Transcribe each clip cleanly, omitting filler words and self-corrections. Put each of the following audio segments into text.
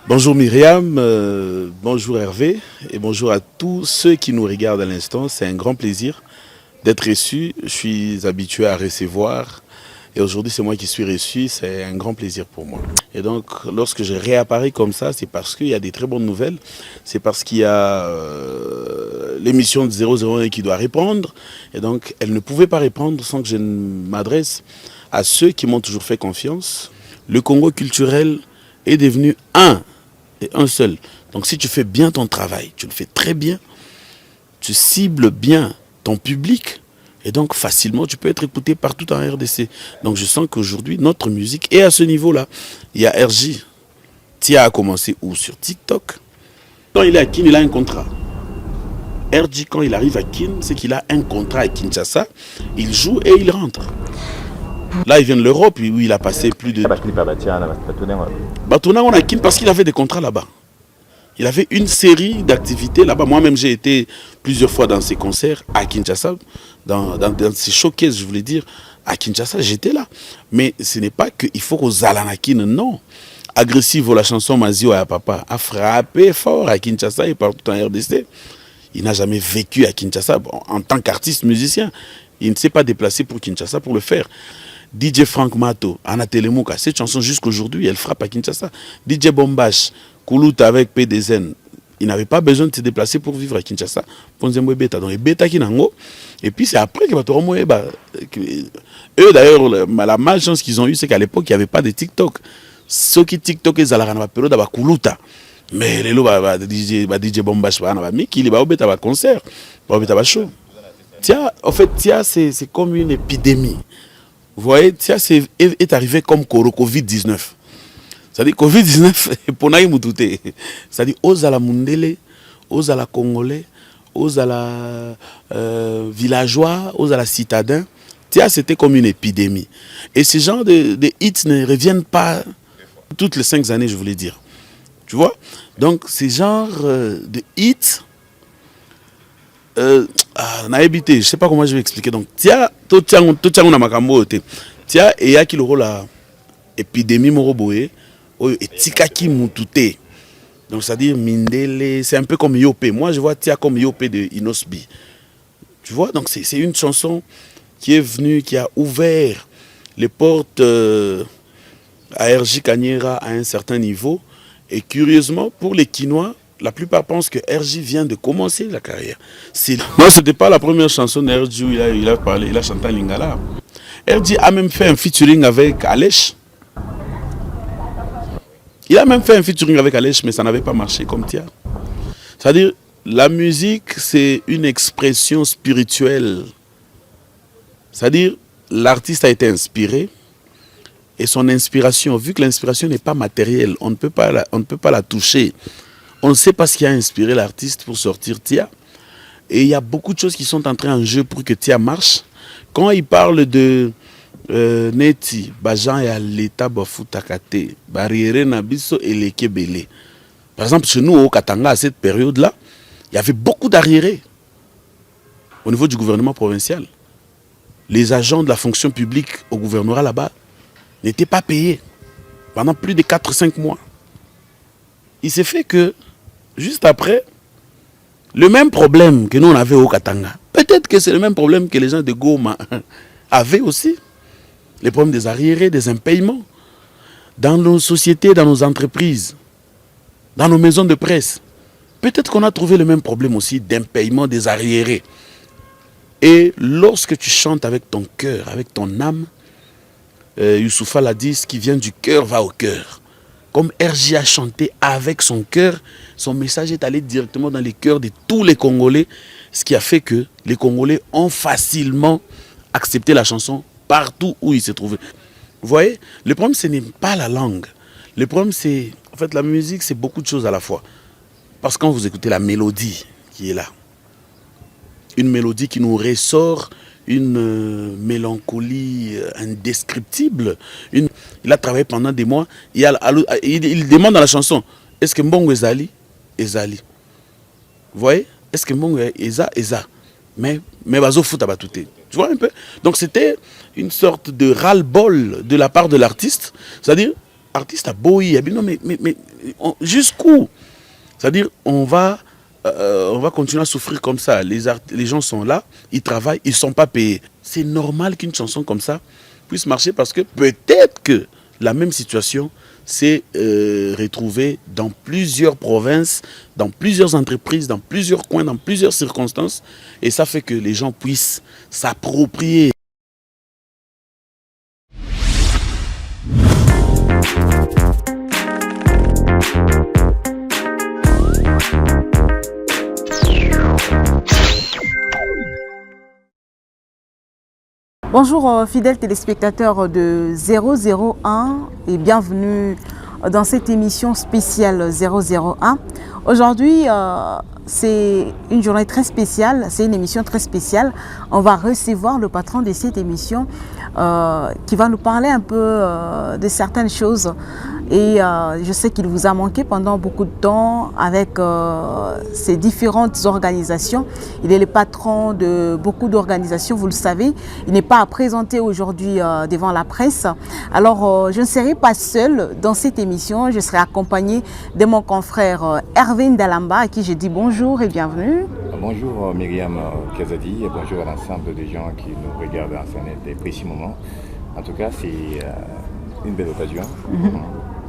Bonjour Myriam, bonjour Hervé et bonjour à tous ceux qui nous regardent à l'instant. C'est un grand plaisir d'être reçu. Je suis habitué à recevoir et aujourd'hui c'est moi qui suis reçu. C'est un grand plaisir pour moi. Et donc lorsque je réapparais comme ça, c'est parce qu'il y a des très bonnes nouvelles. C'est parce qu'il y a l'émission de 001 qui doit répondre. Et donc elle ne pouvait pas répondre sans que je m'adresse à ceux qui m'ont toujours fait confiance. Le Congo culturel est devenu un seul. Donc si tu fais bien ton travail, tu le fais très bien, tu cibles bien ton public, et donc facilement tu peux être écouté partout en RDC. Donc je sens qu'aujourd'hui notre musique est à ce niveau-là. Il y a RJ. Tia a commencé où? Sur TikTok. Quand il est à Kin, il a un contrat. RJ, quand il arrive à Kin, c'est qu'il a un contrat à Kinshasa. Il joue et il rentre. Là, il vient de l'Europe, où il a passé plus de... Batuna, on a Kin parce qu'il avait des contrats là-bas. Il avait une série d'activités là-bas. Moi-même, j'ai été plusieurs fois dans ses concerts à Kinshasa, dans ses showcases, je voulais dire. À Kinshasa, j'étais là. Mais ce n'est pas qu'il faut qu'aux Alanakin, non. Agressive, la chanson Mazio à Papa a frappé fort à Kinshasa et partout en RDC. Il n'a jamais vécu à Kinshasa en tant qu'artiste musicien. Il ne s'est pas déplacé pour Kinshasa pour le faire. DJ Frank Mato, Anatole Mouka, cette chanson jusqu'aujourd'hui, elle frappe à Kinshasa. DJ Bombash, Koulout avec PDZN, il n'avait pas besoin de se déplacer pour vivre à Kinshasa. Donc, et puis c'est après que eux d'ailleurs, la malchance qu'ils ont eue, c'est qu'à l'époque, il n'y avait pas de TikTok. Ceux qui TikTok, ils allaient à période de Koulouta. Mais les DJ Bombash, il va au concert, show. Tiens, en fait, c'est comme une épidémie. Vous voyez, Tia est arrivé comme Covid-19. C'est-à-dire Covid-19, pour naï moutouté. C'est-à-dire aux à la Mundele, aux à la Congolais, aux à la villageois, aux à la citadins. Tia, c'était comme une épidémie. Et ces genres de hits ne reviennent pas toutes les 5 années, je voulais dire. Tu vois? Donc, ces genres de hits... je ne sais pas comment je vais expliquer. Donc, Tia, Tia, et ya qui le rôle à épidémie moroboé, et Tikaki Mutute. Donc, c'est-à-dire Mindele, c'est un peu comme Yopé. Moi, je vois Tia comme Yopé de Inosbi. Tu vois? Donc, c'est une chanson qui est venue, qui a ouvert les portes à RJ Kanyera à un certain niveau. Et curieusement, pour les Kinois, la plupart pensent que RJ vient de commencer la carrière. Moi, ce n'était pas la première chanson de RJ où il a chanté en Lingala. RJ a même fait un featuring avec Alech. Il a même fait un featuring avec Alech, mais ça n'avait pas marché comme Tia. C'est-à-dire, la musique, c'est une expression spirituelle. C'est-à-dire, l'artiste a été inspiré, et son inspiration, vu que l'inspiration n'est pas matérielle, on ne peut pas la toucher. On ne sait pas ce qui a inspiré l'artiste pour sortir Tia. Et il y a beaucoup de choses qui sont entrées en jeu pour que Tia marche. Quand il parle de Neti, Bajan et l'État Bafutakate, Barriere Nabiso et Lekebele. Par exemple, chez nous, au Katanga, à cette période-là, il y avait beaucoup d'arriérés au niveau du gouvernement provincial. Les agents de la fonction publique au gouvernorat là-bas n'étaient pas payés pendant plus de 4-5 mois. Il s'est fait que, juste après, le même problème que nous on avait au Katanga, peut-être que c'est le même problème que les gens de Goma avaient aussi. Les problèmes des arriérés, des impayements. Dans nos sociétés, dans nos entreprises, dans nos maisons de presse. Peut-être qu'on a trouvé le même problème aussi d'impayement des arriérés. Et lorsque tu chantes avec ton cœur, avec ton âme, Youssoufa l'a dit, ce qui vient du cœur va au cœur. Comme RJ a chanté avec son cœur, son message est allé directement dans les cœurs de tous les Congolais, ce qui a fait que les Congolais ont facilement accepté la chanson partout où ils se trouvaient. Vous voyez, le problème, ce n'est pas la langue. Le problème, c'est... En fait, la musique, c'est beaucoup de choses à la fois. Parce que quand vous écoutez la mélodie qui est là, une mélodie qui nous ressort une mélancolie indescriptible. Il a travaillé pendant des mois. Il demande dans la chanson, est-ce que Mbongo Ezali? Ezali. Vous voyez? Est-ce que Mbongo Eza? Mais Bazo Fouta Batouté. Tu vois un peu? Donc c'était une sorte de ras-le-bol de la part de l'artiste. C'est-à-dire, artiste à Boy, non mais jusqu'où? C'est-à-dire on va continuer à souffrir comme ça. Les gens sont là, ils travaillent, ils ne sont pas payés. C'est normal qu'une chanson comme ça puisse marcher parce que peut-être que la même situation s'est retrouvée dans plusieurs provinces, dans plusieurs entreprises, dans plusieurs coins, dans plusieurs circonstances. Et ça fait que les gens puissent s'approprier. Bonjour fidèles téléspectateurs de 001 et bienvenue dans cette émission spéciale 001. Aujourd'hui, c'est une journée très spéciale, c'est une émission très spéciale. On va recevoir le patron de cette émission qui va nous parler un peu de certaines choses. Et je sais qu'il vous a manqué pendant beaucoup de temps avec ces différentes organisations. Il est le patron de beaucoup d'organisations, vous le savez. Il n'est pas à présenter aujourd'hui devant la presse. Alors, je ne serai pas seule dans cette émission. Je serai accompagnée de mon confrère Hervé Ndalamba, à qui je dis bonjour et bienvenue. Bonjour Myriam Kazadi et bonjour à l'ensemble des gens qui nous regardent en des précis moments. En tout cas, c'est une belle occasion.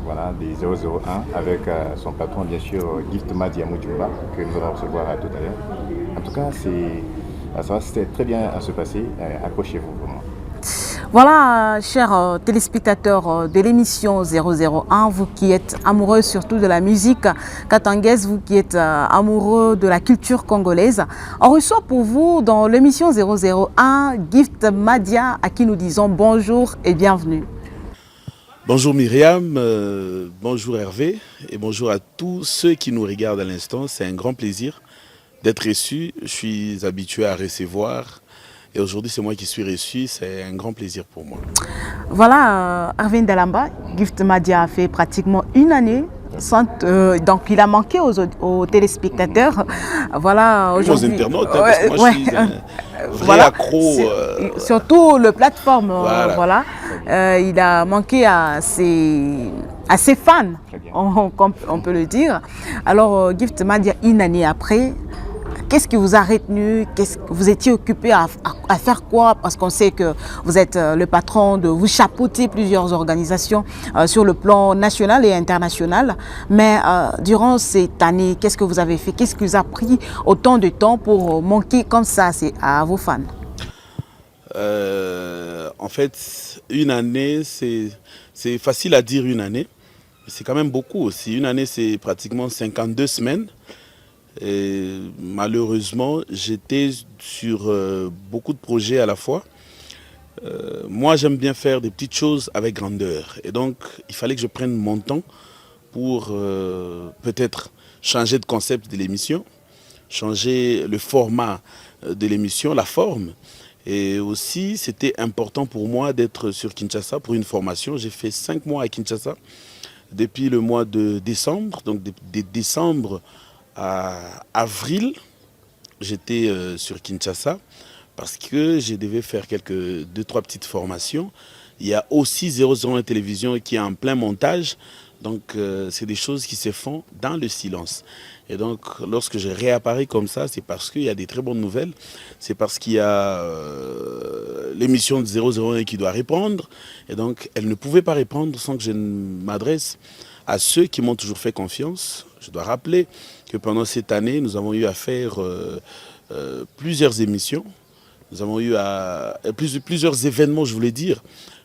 Voilà, des 001 avec son patron, bien sûr, Gift Madia Mujumba, que nous allons recevoir tout à l'heure. En tout cas, ça va très bien à se passer. Accrochez-vous vraiment. Voilà, chers téléspectateurs de l'émission 001, vous qui êtes amoureux surtout de la musique katangaise, vous qui êtes amoureux de la culture congolaise, on reçoit pour vous dans l'émission 001 Gift Madia, à qui nous disons bonjour et bienvenue. Bonjour Myriam, bonjour Hervé et bonjour à tous ceux qui nous regardent à l'instant. C'est un grand plaisir d'être reçu. Je suis habitué à recevoir et aujourd'hui c'est moi qui suis reçu. C'est un grand plaisir pour moi. Voilà, Hervé Ndalamba, Gift Madia a fait pratiquement une année. Donc il a manqué aux téléspectateurs. Voilà, aujourd'hui. Aux internautes, hein, parce que moi je suis un vrai accro. Surtout le plateforme, voilà. Il a manqué à ses fans, on peut le dire. Alors Gift Madia, une année après, qu'est-ce qui vous a retenu? Vous étiez occupé à faire quoi? Parce qu'on sait que vous êtes le patron vous chapeautez plusieurs organisations sur le plan national et international. Mais durant cette année, qu'est-ce que vous avez fait? Qu'est-ce qui vous a pris autant de temps pour manquer comme ça à vos fans? En fait, une année, c'est facile à dire une année. C'est quand même beaucoup aussi. Une année, c'est pratiquement 52 semaines. Et malheureusement, j'étais sur beaucoup de projets à la fois. Moi, j'aime bien faire des petites choses avec grandeur. Et donc, il fallait que je prenne mon temps pour peut-être changer de concept de l'émission, changer le format de l'émission, la forme. Et aussi, c'était important pour moi d'être sur Kinshasa pour une formation. J'ai fait 5 mois à Kinshasa depuis le mois de décembre. Donc, de décembre à avril, j'étais sur Kinshasa parce que je devais faire 2-3 petites formations. Il y a aussi 001 Télévision qui est en plein montage. Donc, c'est des choses qui se font dans le silence. Et donc, lorsque je réapparais comme ça, c'est parce qu'il y a des très bonnes nouvelles. C'est parce qu'il y a l'émission de 001 qui doit répondre. Et donc, elle ne pouvait pas répondre sans que je m'adresse à ceux qui m'ont toujours fait confiance. Je dois rappeler que pendant cette année, nous avons eu à faire plusieurs émissions. Nous avons eu plusieurs événements, je voulais dire.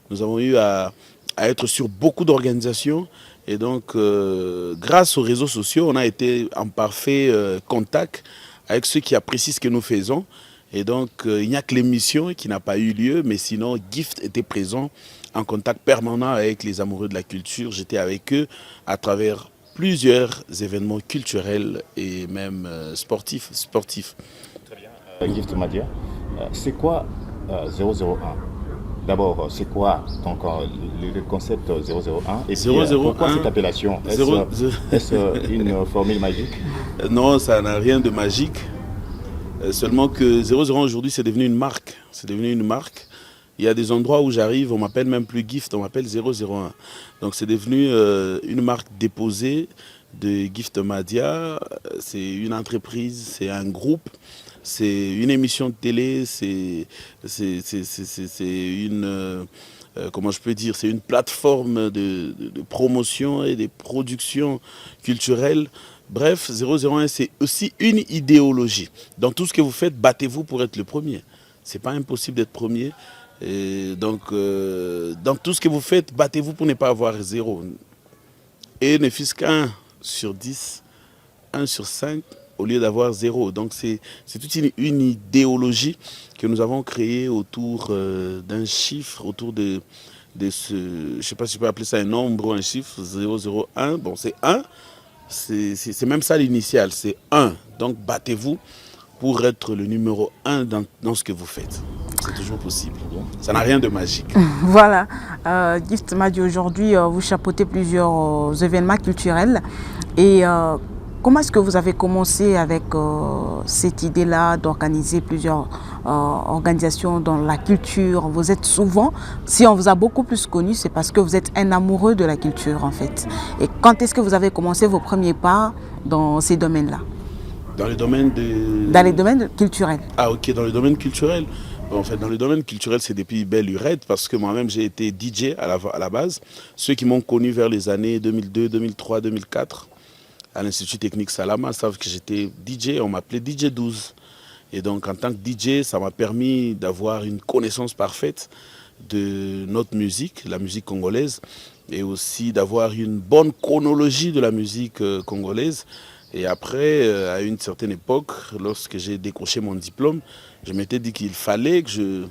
Nous avons eu à être sur beaucoup d'organisations. Et donc, grâce aux réseaux sociaux, on a été en parfait contact avec ceux qui apprécient ce que nous faisons. Et donc, il n'y a que l'émission qui n'a pas eu lieu, mais sinon, Gift était présent en contact permanent avec les amoureux de la culture. J'étais avec eux à travers plusieurs événements culturels et même sportifs. Très bien. Gift Madia, c'est quoi 001? D'abord, c'est quoi donc, le concept 001 et puis, pourquoi cette appellation? Est-ce une formule magique? Non, ça n'a rien de magique. Seulement que 001 aujourd'hui, c'est devenu une marque. C'est devenu une marque. il y a des endroits où j'arrive, on m'appelle même plus Gift, on m'appelle 001. Donc c'est devenu une marque déposée de Gift Madia. C'est une entreprise, c'est un groupe, c'est une émission de télé, c'est une... comment je peux dire, c'est une plateforme de promotion et de production culturelle. Bref, 001, c'est aussi une idéologie. Dans tout ce que vous faites, battez-vous pour être le premier. Ce n'est pas impossible d'être premier. Et donc, dans tout ce que vous faites, battez-vous pour ne pas avoir 0. Et ne fût-ce qu'un sur 10, 1 sur 5, au lieu d'avoir 0. Donc c'est toute une idéologie que nous avons créée autour d'un chiffre, autour de ce, je ne sais pas si je peux appeler ça un nombre ou un chiffre, 001. Bon, c'est 1, c'est même ça l'initiale, c'est 1. Donc battez-vous pour être le numéro 1 dans ce que vous faites. C'est toujours possible. Ça n'a rien de magique. Voilà. Gift Madia, aujourd'hui, vous chapeautez plusieurs événements culturels. Et comment est-ce que vous avez commencé avec cette idée-là d'organiser plusieurs organisations dans la culture? Vous êtes souvent, si on vous a beaucoup plus connu, c'est parce que vous êtes un amoureux de la culture en fait. Et quand est-ce que vous avez commencé vos premiers pas dans ces domaines-là? Dans le domaine de... Dans les domaines culturels. Ah ok, dans le domaine culturel. En fait, dans le domaine culturel, c'est depuis belle lurette parce que moi-même, j'ai été DJ à la base. Ceux qui m'ont connu vers les années 2002, 2003, 2004, à l'Institut Technique Salama, savent que j'étais DJ, on m'appelait DJ 12. Et donc, en tant que DJ, ça m'a permis d'avoir une connaissance parfaite de notre musique, la musique congolaise, et aussi d'avoir une bonne chronologie de la musique congolaise. Et après, à une certaine époque, lorsque j'ai décroché mon diplôme, je m'étais dit qu'il fallait que je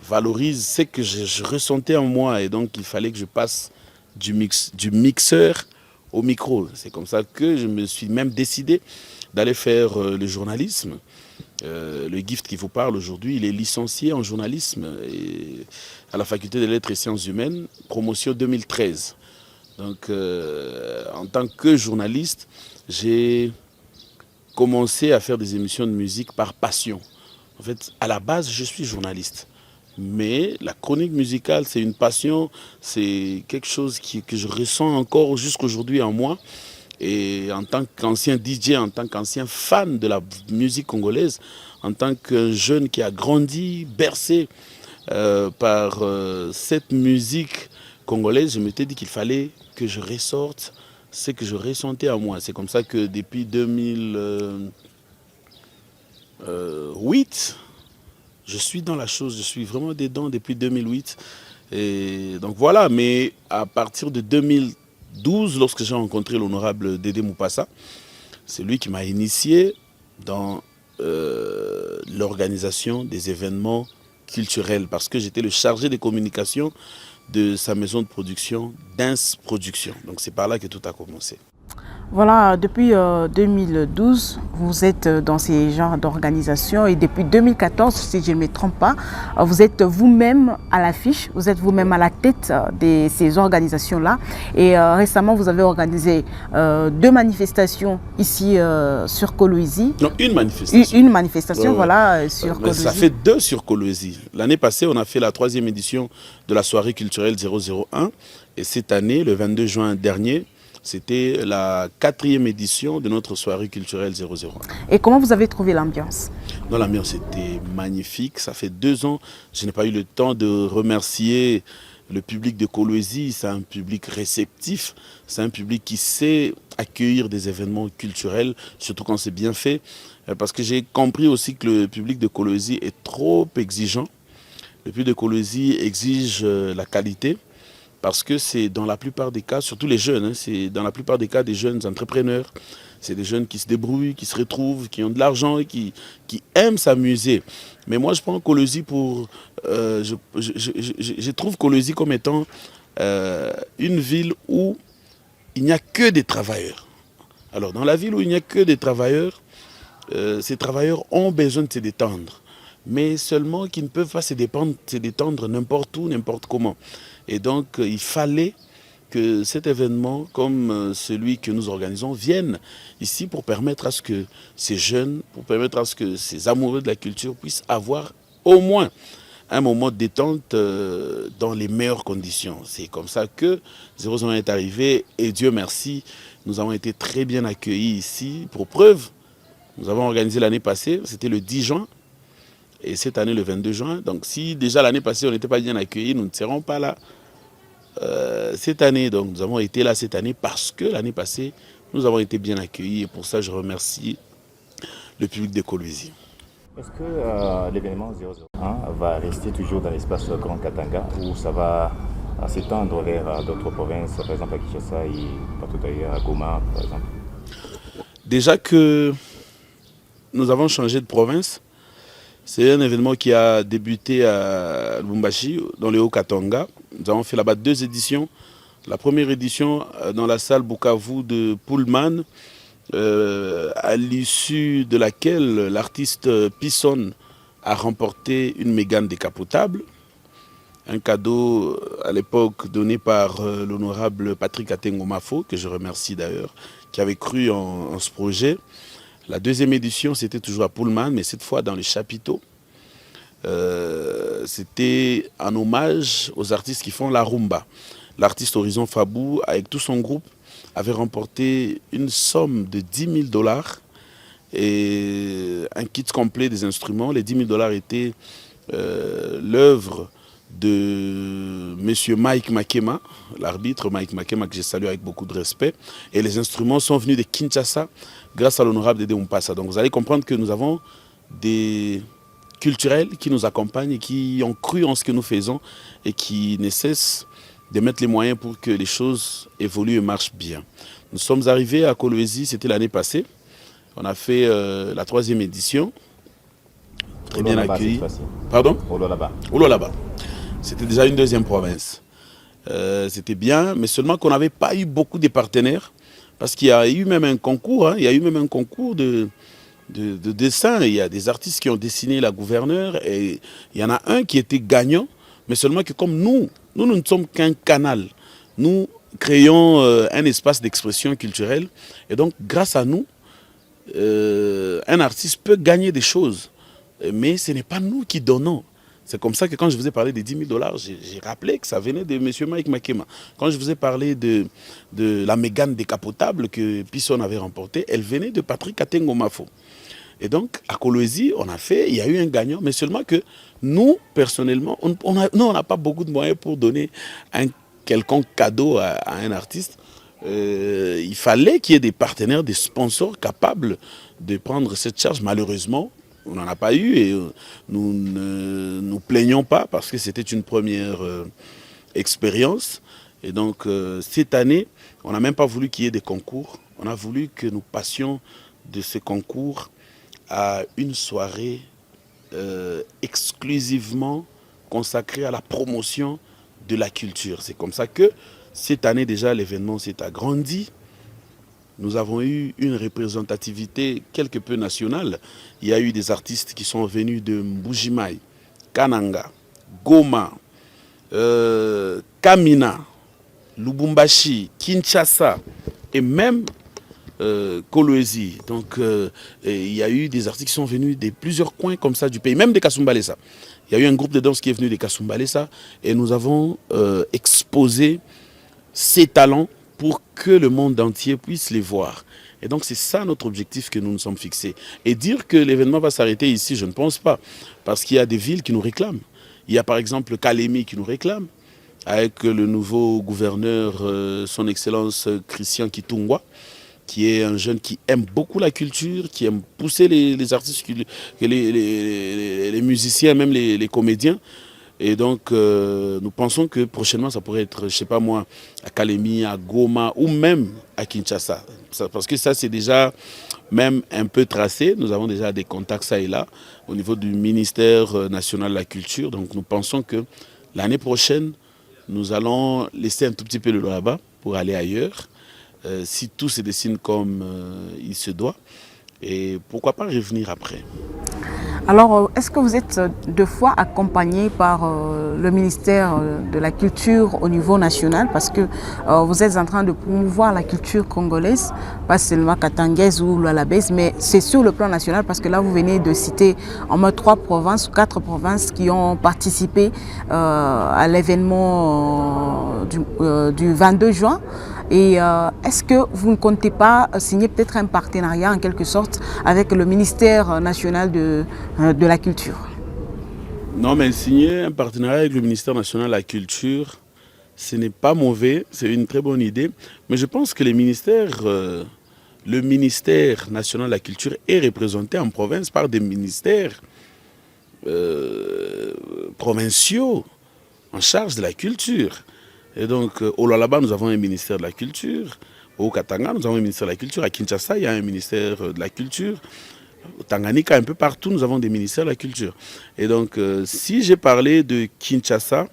valorise ce que je ressentais en moi. Et donc, il fallait que je passe du mixeur au micro. C'est comme ça que je me suis même décidé d'aller faire le journalisme. Le Gift qui vous parle aujourd'hui, il est licencié en journalisme à la faculté des lettres et sciences humaines, promotion 2013. Donc, en tant que journaliste, j'ai commencé à faire des émissions de musique par passion. En fait, à la base, je suis journaliste. Mais la chronique musicale, c'est une passion, c'est quelque chose que je ressens encore jusqu'aujourd'hui en moi. Et en tant qu'ancien DJ, en tant qu'ancien fan de la musique congolaise, en tant que jeune qui a grandi, bercé par cette musique congolaise, je m'étais dit qu'il fallait que je ressorte ce que je ressentais en moi. C'est comme ça que depuis 2008, je suis dans la chose, je suis vraiment dedans depuis 2008. Et donc voilà, mais à partir de 2012, lorsque j'ai rencontré l'honorable Dédé Moupassa, c'est lui qui m'a initié dans l'organisation des événements culturels, parce que j'étais le chargé des communications de sa maison de production, Dance Production. Donc c'est par là que tout a commencé. Voilà, depuis 2012, vous êtes dans ces genres d'organisation et depuis 2014, si je ne me trompe pas, vous êtes vous-même à l'affiche, vous êtes vous-même à la tête de ces organisations-là. Et récemment, vous avez organisé 2 manifestations ici sur Kolwezi. Non, une manifestation. Une manifestation, voilà, sur Kolwezi. Ça fait 2 sur Kolwezi. L'année passée, on a fait la 3e édition de la soirée culturelle 001. Et cette année, le 22 juin dernier, c'était la 4e édition de notre soirée culturelle 001. Et comment vous avez trouvé l'ambiance? Non, l'ambiance était magnifique. Ça fait 2 ans, je n'ai pas eu le temps de remercier le public de Kolwezi. C'est un public réceptif, c'est un public qui sait accueillir des événements culturels, surtout quand c'est bien fait. Parce que j'ai compris aussi que le public de Kolwezi est trop exigeant. Le public de Kolwezi exige la qualité. Parce que c'est dans la plupart des cas, surtout les jeunes, c'est dans la plupart des cas des jeunes entrepreneurs. C'est des jeunes qui se débrouillent, qui se retrouvent, qui ont de l'argent et qui aiment s'amuser. Mais moi, je prends Kolwezi pour... je trouve Kolwezi comme étant une ville où il n'y a que des travailleurs. Alors, dans la ville où il n'y a que des travailleurs, ces travailleurs ont besoin de se détendre. Mais seulement qu'ils ne peuvent pas se détendre n'importe où, n'importe comment. Et donc, il fallait que cet événement, comme celui que nous organisons, vienne ici pour permettre à ce que ces jeunes, pour permettre à ce que ces amoureux de la culture puissent avoir au moins un moment de détente dans les meilleures conditions. C'est comme ça que 001 est arrivé et Dieu merci, nous avons été très bien accueillis ici. Pour preuve, nous avons organisé l'année passée, c'était le 10 juin et cette année le 22 juin. Donc si déjà l'année passée on n'était pas bien accueillis, nous ne serons pas là cette année. Donc nous avons été là cette année parce que l'année passée, nous avons été bien accueillis et pour ça je remercie le public de Kolwezi. Est-ce que l'événement 001 va rester toujours dans l'espace Grand Katanga ou ça va s'étendre vers d'autres provinces, par exemple à Kinshasa et partout ailleurs, à Goma par exemple? Déjà que nous avons changé de province, c'est un événement qui a débuté à Lubumbashi, dans le Haut-Katanga. Nous avons fait là-bas 2 éditions. La première édition dans la salle Bukavu de Pullman, à l'issue de laquelle l'artiste Pisson a remporté une Mégane décapotable, un cadeau à l'époque donné par l'honorable Patrick Atengomafo, que je remercie d'ailleurs, qui avait cru en ce projet. La deuxième édition, c'était toujours à Pullman, mais cette fois dans les chapiteaux. C'était un hommage aux artistes qui font la rumba. L'artiste Horizon Fabou, avec tout son groupe, avait remporté une somme de 10 000 $ et un kit complet des instruments. Les 10 000 $ étaient l'œuvre de M. Mike Makema, l'arbitre Mike Makema, que je salue avec beaucoup de respect. Et les instruments sont venus de Kinshasa grâce à l'honorable Dédé Mpassa. Donc vous allez comprendre que nous avons des culturels qui nous accompagnent et qui ont cru en ce que nous faisons et qui ne cessent de mettre les moyens pour que les choses évoluent et marchent bien. Nous sommes arrivés à Kolwezi, c'était l'année passée. On a fait la 3e édition. Très bien accueilli. Pardon? Ololaba. C'était déjà une 2e province. C'était bien, mais seulement qu'on n'avait pas eu beaucoup de partenaires. Parce qu'il y a eu même un concours, il y a eu même un concours de dessin. Il y a des artistes qui ont dessiné la gouverneure et il y en a un qui était gagnant. Mais seulement que comme nous ne sommes qu'un canal. Nous créons un espace d'expression culturelle. Et donc, grâce à nous, un artiste peut gagner des choses. Mais ce n'est pas nous qui donnons. C'est comme ça que quand je vous ai parlé des 10 000 $, j'ai rappelé que ça venait de M. Mike Makema. Quand je vous ai parlé de la Mégane décapotable que Pisson avait remportée, elle venait de Patrick Atengomafo. Et donc, à Kolwezi, il y a eu un gagnant, mais seulement que nous, personnellement, on n'a pas beaucoup de moyens pour donner un quelconque cadeau à un artiste. Il fallait qu'il y ait des partenaires, des sponsors capables de prendre cette charge. Malheureusement, on n'en a pas eu et nous ne nous plaignons pas parce que c'était une première expérience. Et donc, cette année, on n'a même pas voulu qu'il y ait des concours. On a voulu que nous passions de ces concours à une soirée exclusivement consacrée à la promotion de la culture. C'est comme ça que cette année déjà l'événement s'est agrandi. Nous avons eu une représentativité quelque peu nationale. Il y a eu des artistes qui sont venus de Mbujimai, Kananga, Goma, Kamina, Lubumbashi, Kinshasa et même Kolwezi. Donc il y a eu des artistes qui sont venus de plusieurs coins comme ça du pays, même des Kasumbalesa. Il y a eu un groupe de danse qui est venu des Kasumbalesa et nous avons exposé ces talents pour que le monde entier puisse les voir. Et donc c'est ça notre objectif que nous nous sommes fixés. Et dire que l'événement va s'arrêter ici, je ne pense pas. Parce qu'il y a des villes qui nous réclament. Il y a par exemple Kalemi qui nous réclame, avec le nouveau gouverneur, son Excellence Christian Kitungwa, qui est un jeune qui aime beaucoup la culture, qui aime pousser les artistes, les musiciens, même les comédiens. Et donc, nous pensons que prochainement, ça pourrait être, je ne sais pas moi, à Kalemi, à Goma ou même à Kinshasa. Parce que ça, c'est déjà même un peu tracé. Nous avons déjà des contacts ça et là au niveau du ministère national de la culture. Donc, nous pensons que l'année prochaine, nous allons laisser un tout petit peu le là-bas pour aller ailleurs. Si tout se dessine comme il se doit. Et pourquoi pas revenir après. Alors, est-ce que vous êtes deux fois accompagné par le ministère de la Culture au niveau national? Parce que vous êtes en train de promouvoir la culture congolaise, pas seulement katangaise ou lualabaise, mais c'est sur le plan national parce que là, vous venez de citer en mode 3 provinces ou 4 provinces qui ont participé à l'événement du 22 juin. Et est-ce que vous ne comptez pas signer peut-être un partenariat en quelque sorte avec le ministère national de la Culture? Non, mais signer un partenariat avec le ministère national de la Culture, ce n'est pas mauvais, c'est une très bonne idée. Mais je pense que le ministère national de la Culture est représenté en province par des ministères provinciaux en charge de la culture. Et donc, au Lualaba, nous avons un ministère de la Culture. Au Katanga, nous avons un ministère de la Culture. À Kinshasa, il y a un ministère de la Culture. Au Tanganyika, un peu partout, nous avons des ministères de la Culture. Et donc, si j'ai parlé de Kinshasa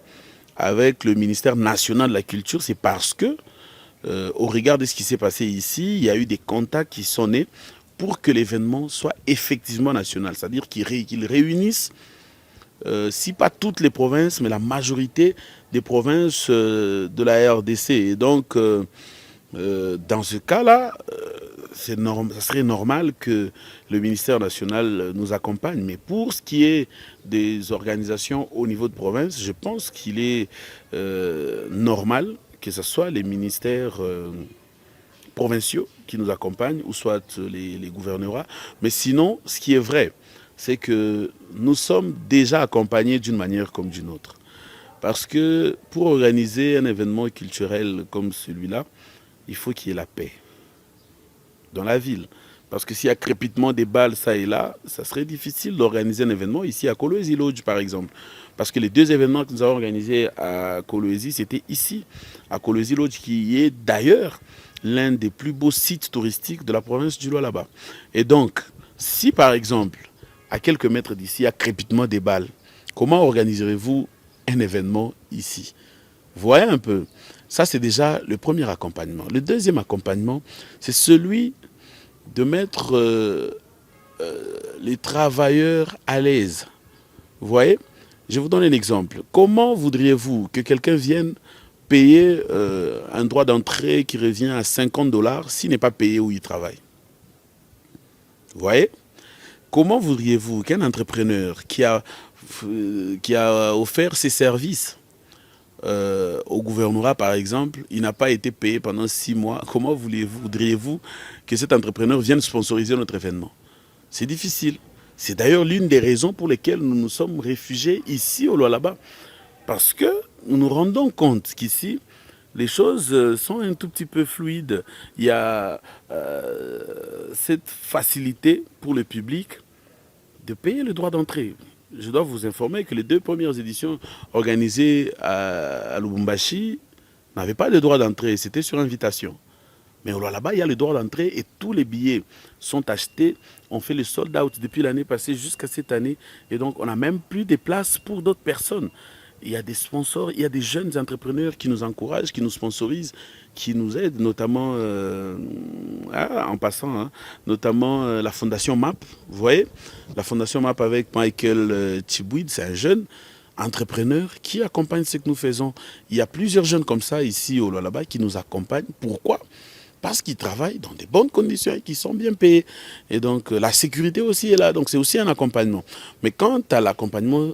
avec le ministère national de la Culture, c'est parce que, au regard de ce qui s'est passé ici, il y a eu des contacts qui sont nés pour que l'événement soit effectivement national. C'est-à-dire qu'il réunisse si pas toutes les provinces, mais la majorité des provinces de la RDC. Et donc, dans ce cas-là, ça serait normal que le ministère national nous accompagne. Mais pour ce qui est des organisations au niveau de province, je pense qu'il est normal que ce soit les ministères provinciaux qui nous accompagnent, ou soit les gouvernorats. Mais sinon, ce qui est vrai, c'est que nous sommes déjà accompagnés d'une manière comme d'une autre. Parce que pour organiser un événement culturel comme celui-là, il faut qu'il y ait la paix dans la ville. Parce que s'il y a crépitement des balles ça et là, ça serait difficile d'organiser un événement ici à Kolwezi Lodge par exemple. Parce que les deux événements que nous avons organisés à Kolwezi, c'était ici, à Kolwezi Lodge, qui est d'ailleurs l'un des plus beaux sites touristiques de la province du Lualaba. Et donc, si par exemple, à quelques mètres d'ici, il y a crépitement des balles, comment organiserez-vous un événement ici? Vous voyez un peu, ça c'est déjà le premier accompagnement. Le deuxième accompagnement, c'est celui de mettre les travailleurs à l'aise. Vous voyez, je vous donne un exemple. Comment voudriez-vous que quelqu'un vienne payer un droit d'entrée qui revient à 50 $ s'il n'est pas payé où il travaille? Vous voyez? Comment voudriez-vous qu'un entrepreneur qui a offert ses services au gouvernorat, par exemple, il n'a pas été payé pendant 6 mois, comment voudriez-vous que cet entrepreneur vienne sponsoriser notre événement? C'est difficile. C'est d'ailleurs l'une des raisons pour lesquelles nous nous sommes réfugiés ici au Lualaba. Parce que nous nous rendons compte qu'ici, les choses sont un tout petit peu fluides. Il y a cette facilité pour le public de payer le droit d'entrée. Je dois vous informer que les 2 premières éditions organisées à Lubumbashi n'avaient pas de droit d'entrée, c'était sur invitation. Mais là-bas, il y a le droit d'entrée et tous les billets sont achetés. On fait le sold out depuis l'année passée jusqu'à cette année. Et donc, on n'a même plus de places pour d'autres personnes. Il y a des sponsors, il y a des jeunes entrepreneurs qui nous encouragent, qui nous sponsorisent, qui nous aident, notamment, en passant, hein, notamment la Fondation MAP. Vous voyez, la Fondation MAP avec Michael Chibouid, c'est un jeune entrepreneur qui accompagne ce que nous faisons. Il y a plusieurs jeunes comme ça ici au Lualaba qui nous accompagnent. Pourquoi ? Parce qu'ils travaillent dans de bonnes conditions et qu'ils sont bien payés. Et donc, la sécurité aussi est là. Donc, c'est aussi un accompagnement. Mais quant à l'accompagnement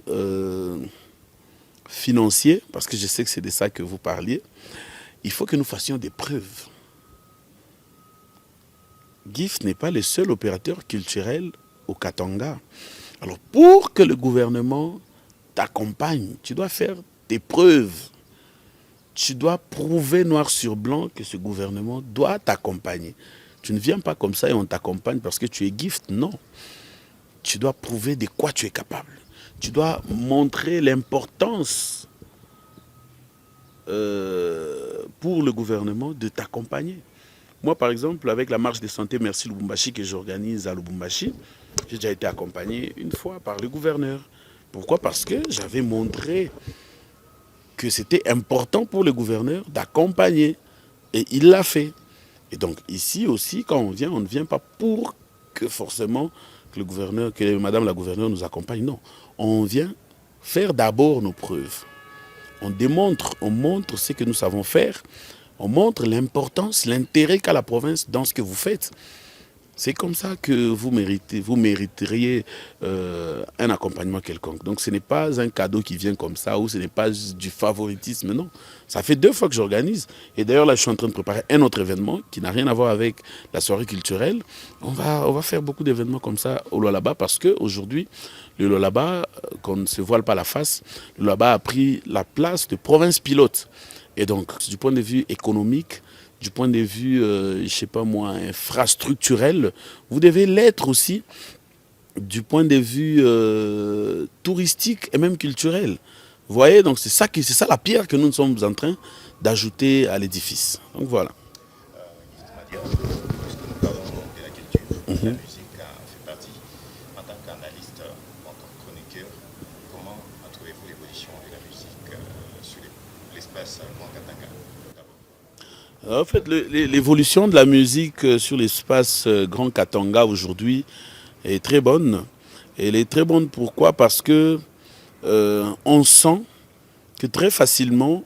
financier, parce que je sais que c'est de ça que vous parliez, il faut que nous fassions des preuves. GIF n'est pas le seul opérateur culturel au Katanga. Alors, pour que le gouvernement t'accompagne, tu dois faire des preuves. Tu dois prouver noir sur blanc que ce gouvernement doit t'accompagner. Tu ne viens pas comme ça et on t'accompagne parce que tu es gift, non. Tu dois prouver de quoi tu es capable. Tu dois montrer l'importance pour le gouvernement de t'accompagner. Moi, par exemple, avec la marche de santé Merci Lubumbashi que j'organise à Lubumbashi, j'ai déjà été accompagné une fois par le gouverneur. Pourquoi? Parce que j'avais montré que c'était important pour le gouverneur d'accompagner. Et il l'a fait. Et donc ici aussi, quand on vient, on ne vient pas pour que forcément que le gouverneur, que madame la gouverneure nous accompagne. Non, on vient faire d'abord nos preuves. On démontre, on montre ce que nous savons faire. On montre l'importance, l'intérêt qu'a la province dans ce que vous faites. C'est comme ça que vous mériteriez un accompagnement quelconque. Donc ce n'est pas un cadeau qui vient comme ça ou ce n'est pas du favoritisme, non. Ça fait 2 fois que j'organise. Et d'ailleurs là, je suis en train de préparer un autre événement qui n'a rien à voir avec la soirée culturelle. On va faire beaucoup d'événements comme ça au Lualaba parce qu'aujourd'hui, le Lualaba, qu'on ne se voile pas la face, le Lualaba a pris la place de province pilote. Et donc, du point de vue économique, du point de vue, je ne sais pas moi, infrastructurel, vous devez l'être aussi du point de vue touristique et même culturel. Vous voyez, donc c'est ça la pierre que nous sommes en train d'ajouter à l'édifice. Donc voilà. Puisque nous parlons de la culture, la musique fait partie. En tant qu'analyste, en tant que chroniqueur, comment trouvez-vous l'évolution de la musique sur l'espace Grand Katanga? En fait, l'évolution de la musique sur l'espace Grand Katanga aujourd'hui est très bonne. Elle est très bonne pourquoi? Parce que on sent que très facilement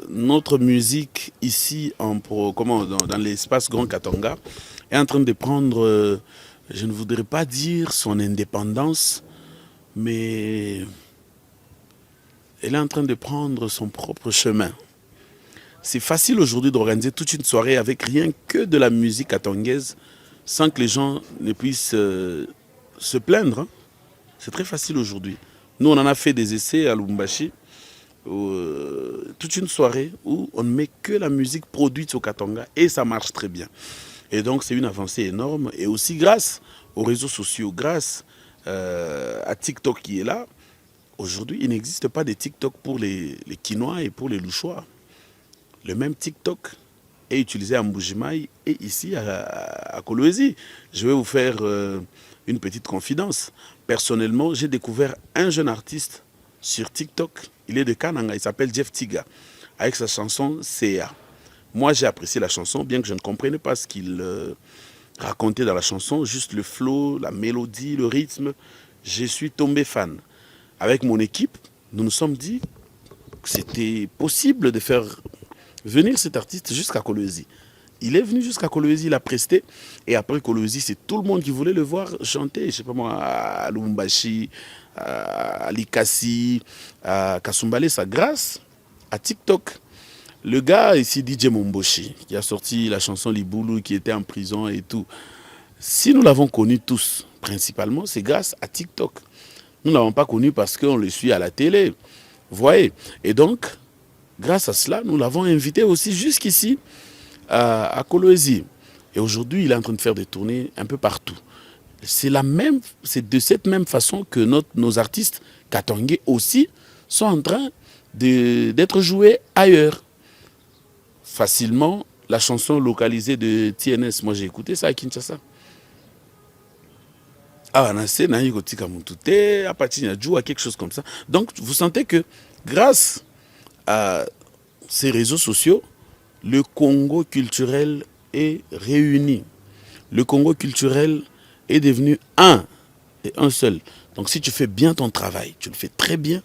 notre musique ici dans l'espace Grand Katanga est en train de prendre, je ne voudrais pas dire son indépendance, mais elle est en train de prendre son propre chemin. C'est facile aujourd'hui d'organiser toute une soirée avec rien que de la musique katangaise sans que les gens ne puissent se plaindre. Hein. C'est très facile aujourd'hui. Nous, on en a fait des essais à Lubumbashi, toute une soirée où on ne met que la musique produite au Katanga et ça marche très bien. Et donc, c'est une avancée énorme. Et aussi grâce aux réseaux sociaux, grâce à TikTok qui est là, aujourd'hui, il n'existe pas de TikTok pour les Kinois et pour les Louchois. Le même TikTok est utilisé à Mbujimaï et ici à Kolwezi. Je vais vous faire une petite confidence. Personnellement, j'ai découvert un jeune artiste sur TikTok. Il est de Kananga, il s'appelle Jeff Tiga, avec sa chanson CA. Moi, j'ai apprécié la chanson, bien que je ne comprenais pas ce qu'il racontait dans la chanson, juste le flow, la mélodie, le rythme. Je suis tombé fan. Avec mon équipe, nous nous sommes dit que c'était possible de faire venir cet artiste jusqu'à Kolwezi. Il est venu jusqu'à Kolwezi, il a presté. Et après Kolwezi, c'est tout le monde qui voulait le voir chanter. Je ne sais pas moi, à Lubumbashi, à Likasi, à Kasumbalesa, grâce à TikTok. Le gars ici, DJ Momboshi, qui a sorti la chanson Liboulou, qui était en prison et tout. Si nous l'avons connu tous, principalement, c'est grâce à TikTok. Nous ne l'avons pas connu parce qu'on le suit à la télé. Vous voyez? Et donc, grâce à cela, nous l'avons invité aussi jusqu'ici à Kolwezi. Et aujourd'hui, il est en train de faire des tournées un peu partout. C'est de cette même façon que nos artistes katangais aussi sont en train d'être joués ailleurs. Facilement, la chanson localisée de TNS, moi j'ai écouté ça à Kinshasa. À quelque chose comme ça. Donc, vous sentez que grâce à ces réseaux sociaux, le Congo culturel est réuni. Le Congo culturel est devenu un et un seul. Donc si tu fais bien ton travail, tu le fais très bien,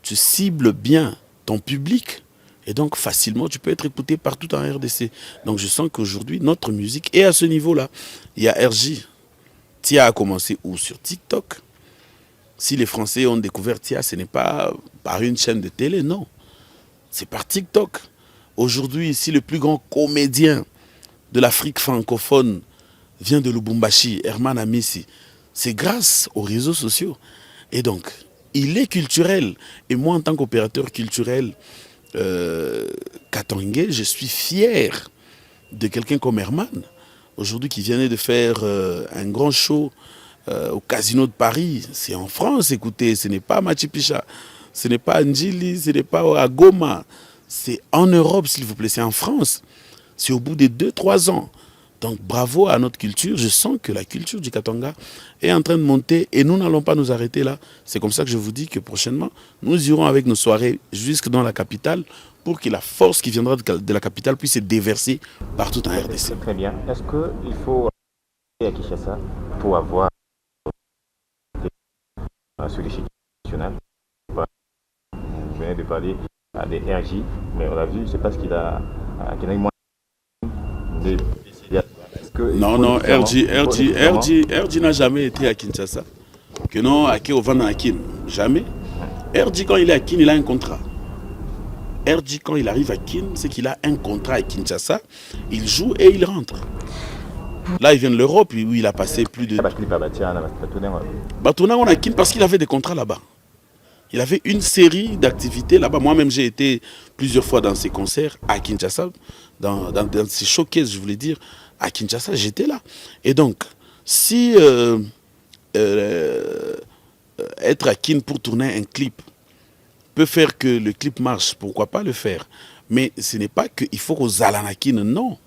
tu cibles bien ton public et donc facilement tu peux être écouté partout en RDC. Donc je sens qu'aujourd'hui notre musique est à ce niveau-là. Il y a RJ. Tia a commencé où? Sur TikTok. Si les Français ont découvert Tia, ce n'est pas par une chaîne de télé, non. C'est par TikTok. Aujourd'hui, si le plus grand comédien de l'Afrique francophone vient de Lubumbashi, Herman Amissi, c'est grâce aux réseaux sociaux. Et donc, il est culturel. Et moi, en tant qu'opérateur culturel katangais, je suis fier de quelqu'un comme Herman, aujourd'hui qui vient de faire un grand show au Casino de Paris. C'est en France, écoutez, ce n'est pas à Machu Picchu, ce n'est pas à Ndjili, ce n'est pas à Goma. C'est en Europe, s'il vous plaît, c'est en France. C'est au bout de 2-3 ans. Donc bravo à notre culture. Je sens que la culture du Katanga est en train de monter et nous n'allons pas nous arrêter là. C'est comme ça que je vous dis que prochainement, nous irons avec nos soirées jusque dans la capitale pour que la force qui viendra de la capitale puisse se déverser partout en RDC. Très bien. Est-ce qu'il faut aller à Kinshasa pour avoir sur l'échiquier national. Voilà. Vous venez de parler des RJ, mais on l'a vu, je ne sais pas ce qu'il a eu moins de... Non, RJ n'a jamais été à Kinshasa. Que non, à Kéovan à Kin. Jamais. RJ, quand il est à Kin, il a un contrat. RJ, quand il arrive à Kin, c'est qu'il a un contrat à Kinshasa. Il joue et il rentre. Là, il vient de l'Europe, où il a passé plus de... Batouna, on a Kin parce qu'il avait des contrats là-bas. Il avait une série d'activités là-bas. Moi-même, j'ai été plusieurs fois dans ses concerts à Kinshasa, dans ses showcases, je voulais dire. À Kinshasa, j'étais là. Et donc, si être à Kin pour tourner un clip peut faire que le clip marche, pourquoi pas le faire? Mais ce n'est pas qu'il faut aux Alanakin, non.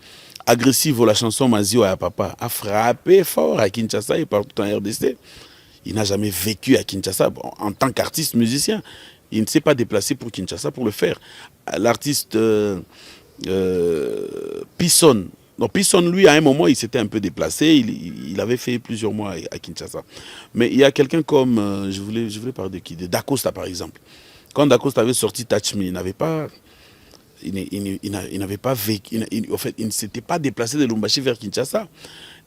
Agressive, la chanson Mazio à Papa a frappé fort à Kinshasa et partout en RDC. Il n'a jamais vécu à Kinshasa en tant qu'artiste musicien. Il ne s'est pas déplacé pour Kinshasa pour le faire. L'artiste Pisson. Donc Pisson, lui, à un moment, il s'était un peu déplacé. Il avait fait plusieurs mois à Kinshasa. Mais il y a quelqu'un comme, je voulais parler de qui? De Dacosta, par exemple. Quand Dacosta avait sorti Touch Me, il n'avait pas vécu, en fait, il ne s'était pas déplacé de Lumbashi vers Kinshasa.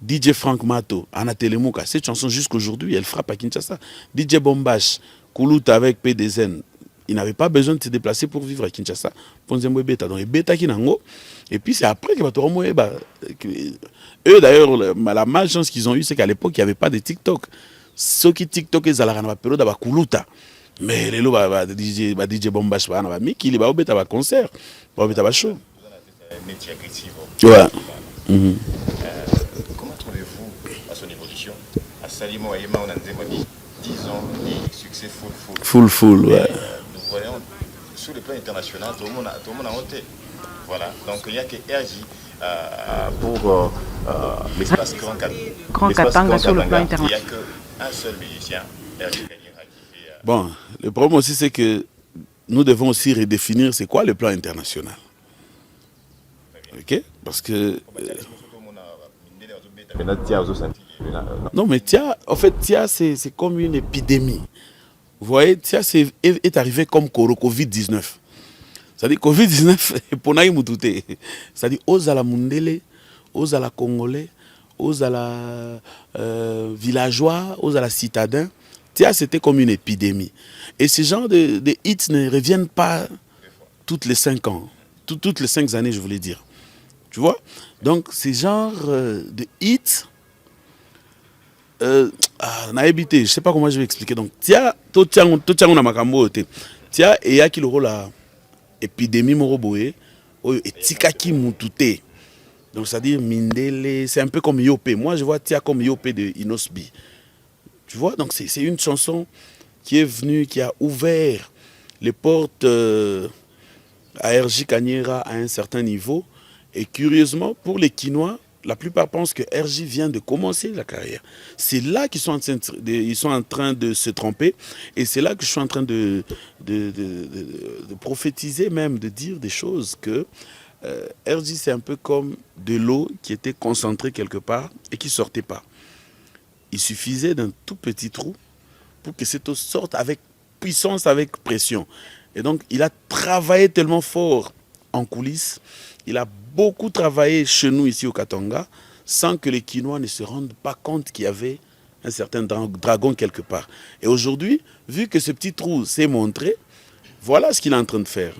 DJ Frank Mato, Anna Telemouka, cette chanson jusqu'aujourd'hui, elle frappe à Kinshasa. DJ Bombash, Koulouta avec PDZN, il n'avait pas besoin de se déplacer pour vivre à Kinshasa. Donc, Beta Kinango. Et puis c'est après que eux d'ailleurs, la malchance qu'ils ont eue, c'est qu'à l'époque, il n'y avait pas de TikTok. Ceux qui TikTok, ils allaient dans la période de Koulouta. Mais les lots, DJ Bombash, Miki, il va au bêta concert, va au bêta show. Métier agressif. Ouais. Comment trouvez-vous à son évolution? À Salimo Ayema, on a dit 10 ans, et succès full. Ouais. Nous voyons, sur le plan international, tout le monde a voté. Voilà, donc il n'y a que RJ pour l'espace Grand Katanga sur le plan international. Il n'y a qu'un seul musicien, RJ. Bon, le problème aussi, c'est que nous devons aussi redéfinir c'est quoi le plan international. Ok? Parce que... non, mais Tia, en fait, Tia, c'est comme une épidémie. Vous voyez, Tia est arrivé comme Covid-19. C'est-à-dire Covid-19, pour naï moutouté. C'est-à-dire, aux à la Mundele, aux à la Congolais, aux à la villageois, aux à la citadins. Tia, c'était comme une épidémie. Et ce genre de hits ne reviennent pas toutes les 5 ans. Toutes les 5 années, je voulais dire. Tu vois? Donc, ce genre de hits, on a évité. Je ne sais pas comment je vais expliquer. Donc, Tia, on a makambo. Tia, et ya qui le rôle à épidémie moroboé, et tikaki moutouté. Donc, c'est-à-dire, Mindele, c'est un peu comme Yopé. Moi, je vois Tia comme Yopé de Inosbi. Tu vois, donc c'est une chanson qui est venue, qui a ouvert les portes à RJ Kanyera à un certain niveau. Et curieusement, pour les Kinois, la plupart pensent que RJ vient de commencer la carrière. C'est là qu'ils sont en train de se tromper. Et c'est là que je suis en train de prophétiser même, de dire des choses que RJ, c'est un peu comme de l'eau qui était concentrée quelque part et qui ne sortait pas. Il suffisait d'un tout petit trou pour que cette eau sorte avec puissance, avec pression. Et donc, il a travaillé tellement fort en coulisses. Il a beaucoup travaillé chez nous, ici au Katanga, sans que les Kinois ne se rendent pas compte qu'il y avait un certain dragon quelque part. Et aujourd'hui, vu que ce petit trou s'est montré, voilà ce qu'il est en train de faire.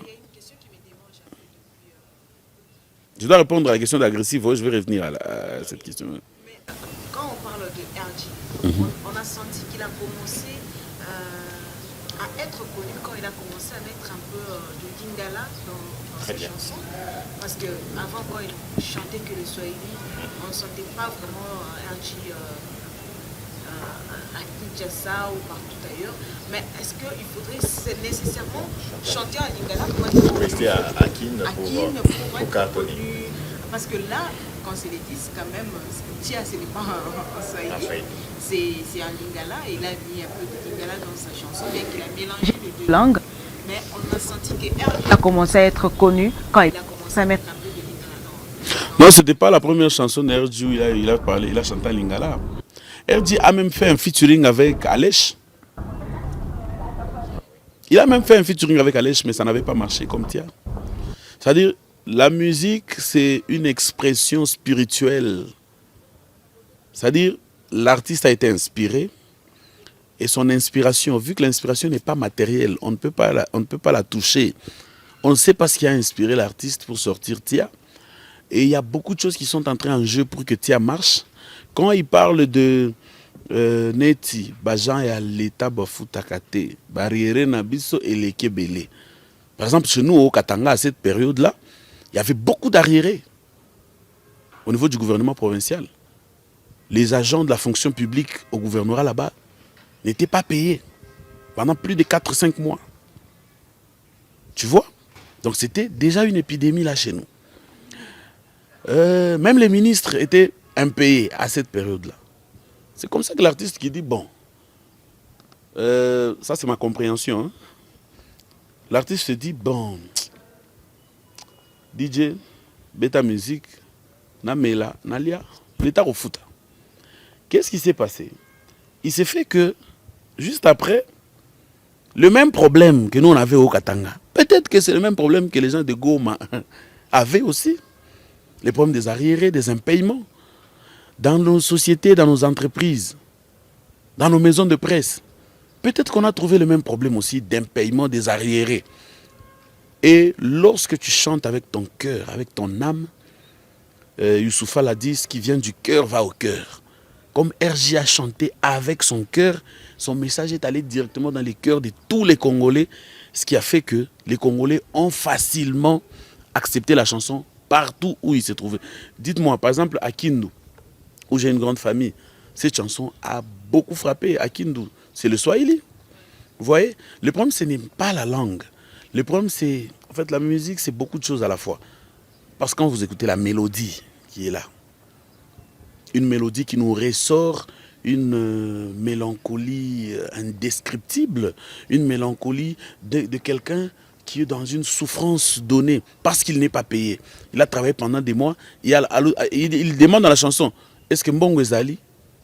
Je dois répondre à la question d'agressif. Je vais revenir à cette question. Quand on parle de RJ, on a senti qu'il a commencé à être connu quand il a commencé à mettre un peu de lingala dans ses chansons. Parce qu'avant, quand il chantait que le Swahili, on ne sentait pas vraiment RJ à Kinshasa ou partout ailleurs. Mais est-ce qu'il faudrait nécessairement chanter en lingala pour rester à Kin pour être connu? Parce que là, quand c'est les disques, quand même, Tia, ce n'est pas en Swahili, c'est en lingala. Il a mis un peu de lingala dans sa chanson, bien qu'il a mélangé les deux langues. Mais on a senti qu'il a commencé à être connu quand il a commencé à mettre un peu de lingala dans... Non, ce n'était pas la première chanson d'RJ où il a chanté en lingala. RJ a même fait un featuring avec Alech. Il a même fait un featuring avec Alèche, mais ça n'avait pas marché comme Tia. C'est-à-dire, la musique, c'est une expression spirituelle. C'est-à-dire, l'artiste a été inspiré, et son inspiration, vu que l'inspiration n'est pas matérielle, on ne peut pas la toucher. On ne sait pas ce qui a inspiré l'artiste pour sortir Tia. Et il y a beaucoup de choses qui sont entrées en jeu pour que Tia marche. Quand il parle de Neti, Bajan et l'État Bafutakate, Barriere Nabiso et Lekebele. Par exemple, chez nous, au Katanga, à cette période-là, il y avait beaucoup d'arriérés au niveau du gouvernement provincial. Les agents de la fonction publique au gouvernorat là-bas n'étaient pas payés pendant plus de 4-5 mois. Tu vois? Donc c'était déjà une épidémie là chez nous. Même les ministres étaient impayés à cette période-là. C'est comme ça que l'artiste qui dit, bon, ça c'est ma compréhension, hein. L'artiste se dit, bon, DJ, Beta Musique, Namela, Nalia, l'État au foot. Qu'est-ce qui s'est passé? Il s'est fait que, juste après, le même problème que nous on avait au Katanga, peut-être que c'est le même problème que les gens de Goma avaient aussi. Les problèmes des arriérés, des impayements. Dans nos sociétés, dans nos entreprises, dans nos maisons de presse. Peut-être qu'on a trouvé le même problème aussi d'impayement des arriérés. Et lorsque tu chantes avec ton cœur, avec ton âme, Youssoufa l'a dit, ce qui vient du cœur va au cœur. Comme RJ a chanté avec son cœur, son message est allé directement dans les cœurs de tous les Congolais, ce qui a fait que les Congolais ont facilement accepté la chanson partout où ils se trouvaient. Dites-moi, par exemple, à Kindu, où j'ai une grande famille, cette chanson a beaucoup frappé. À Kindu, c'est le Swahili. Vous voyez? Le problème, ce n'est pas la langue. Le problème, c'est... En fait, la musique, c'est beaucoup de choses à la fois. Parce que quand vous écoutez la mélodie qui est là, une mélodie qui nous ressort une mélancolie indescriptible, une mélancolie de quelqu'un qui est dans une souffrance donnée parce qu'il n'est pas payé. Il a travaillé pendant des mois. Il demande dans la chanson, est-ce que Mbongo Ezali?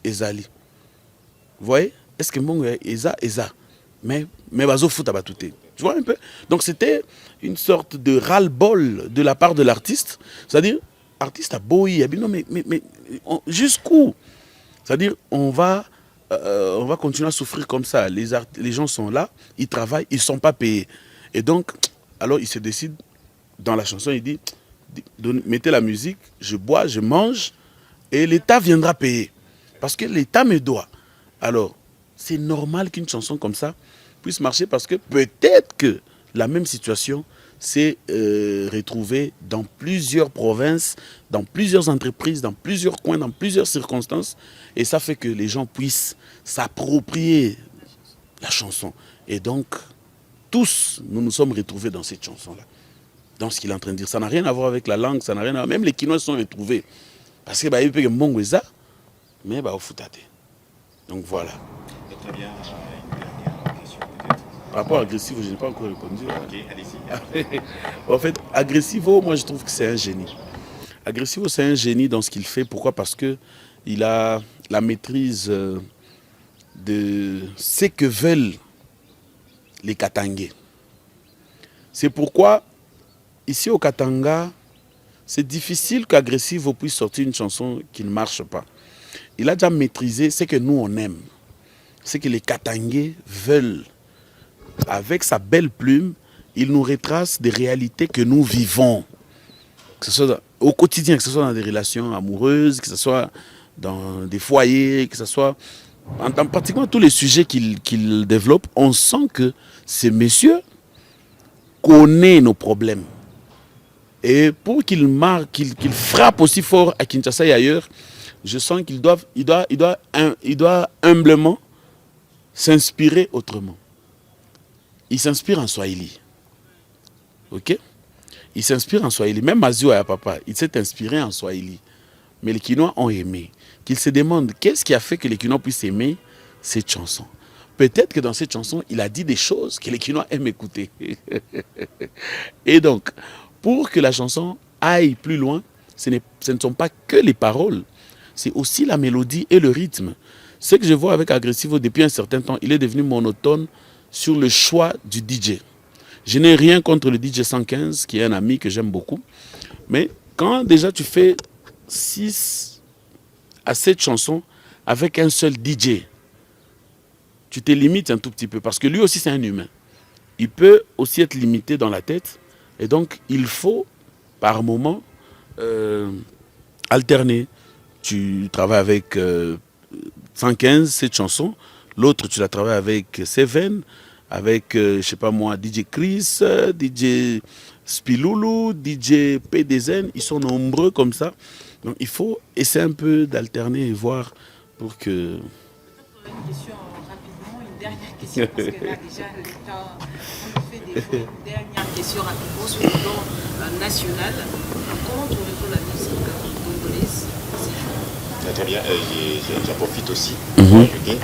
Ezali. Vous voyez? Est-ce que Mbongo Eza? Mais Bazo fout à batouté. Tu vois un peu? Donc c'était une sorte de ras-le-bol de la part de l'artiste. C'est-à-dire, l'artiste a beau y habiller, non mais jusqu'où? C'est-à-dire, on va continuer à souffrir comme ça. Les gens sont là, ils travaillent, ils ne sont pas payés. Et donc, alors il se décide, dans la chanson, il dit, mettez la musique, je bois, je mange, et l'État viendra payer. Parce que l'État me doit. Alors, c'est normal qu'une chanson comme ça puisse marcher parce que peut-être que la même situation s'est retrouvée dans plusieurs provinces, dans plusieurs entreprises, dans plusieurs coins, dans plusieurs circonstances. Et ça fait que les gens puissent s'approprier la chanson. Et donc, tous, nous nous sommes retrouvés dans cette chanson-là. Dans ce qu'il est en train de dire. Ça n'a rien à voir avec la langue, ça n'a rien à voir. Même les Kinois sont retrouvés. Parce que, il y a eu Mbongo Eza, mais au Foutate. Donc voilà. Très bien. Une dernière question peut-être. Par rapport à Agressivo, je n'ai pas encore répondu. Ok, allez-y. En fait, Agressivo, moi je trouve que c'est un génie. Agressivo, c'est un génie dans ce qu'il fait. Pourquoi? Parce qu'il a la maîtrise de ce que veulent les Katangais. C'est pourquoi, ici au Katanga, c'est difficile qu'Agressivo puisse sortir une chanson qui ne marche pas. Il a déjà maîtrisé ce que nous on aime. Ce que les Katangais veulent. Avec sa belle plume, il nous retrace des réalités que nous vivons. Que ce soit au quotidien, que ce soit dans des relations amoureuses, que ce soit dans des foyers, que ce soit dans pratiquement tous les sujets qu'il développe, on sent que ce monsieur connaît nos problèmes. Et pour qu'il marque, qu'il frappe aussi fort à Kinshasa et ailleurs, je sens qu'il doit humblement s'inspirer autrement. Il s'inspire en Swahili. Ok? Il s'inspire en Swahili. Même Mazio et Papa, il s'est inspiré en Swahili. Mais les Kinois ont aimé. Qu'ils se demandent qu'est-ce qui a fait que les Kinois puissent aimer cette chanson. Peut-être que dans cette chanson, il a dit des choses que les Kinois aiment écouter. Et donc, pour que la chanson aille plus loin, ce ne sont pas que les paroles, c'est aussi la mélodie et le rythme. Ce que je vois avec Agressivo depuis un certain temps, il est devenu monotone sur le choix du DJ. Je n'ai rien contre le DJ 115, qui est un ami que j'aime beaucoup. Mais quand déjà tu fais 6 à 7 chansons avec un seul DJ, tu te limites un tout petit peu. Parce que lui aussi, c'est un humain. Il peut aussi être limité dans la tête. Et donc, il faut, par moment, alterner. Tu travailles avec 115, 7 chansons. L'autre, tu la travailles avec Seven, avec, je sais pas moi, DJ Chris, DJ Spiloulou, DJ PDZN. Ils sont nombreux comme ça. Donc, il faut essayer un peu d'alterner et voir pour que... Une question rapidement, une dernière question, parce que là, déjà, le temps, on me fait des fois une dernière question rapidement sur le plan national. Comment trouvez-vous la musique congolaise? Très bien, j'en profite aussi pour ajouter.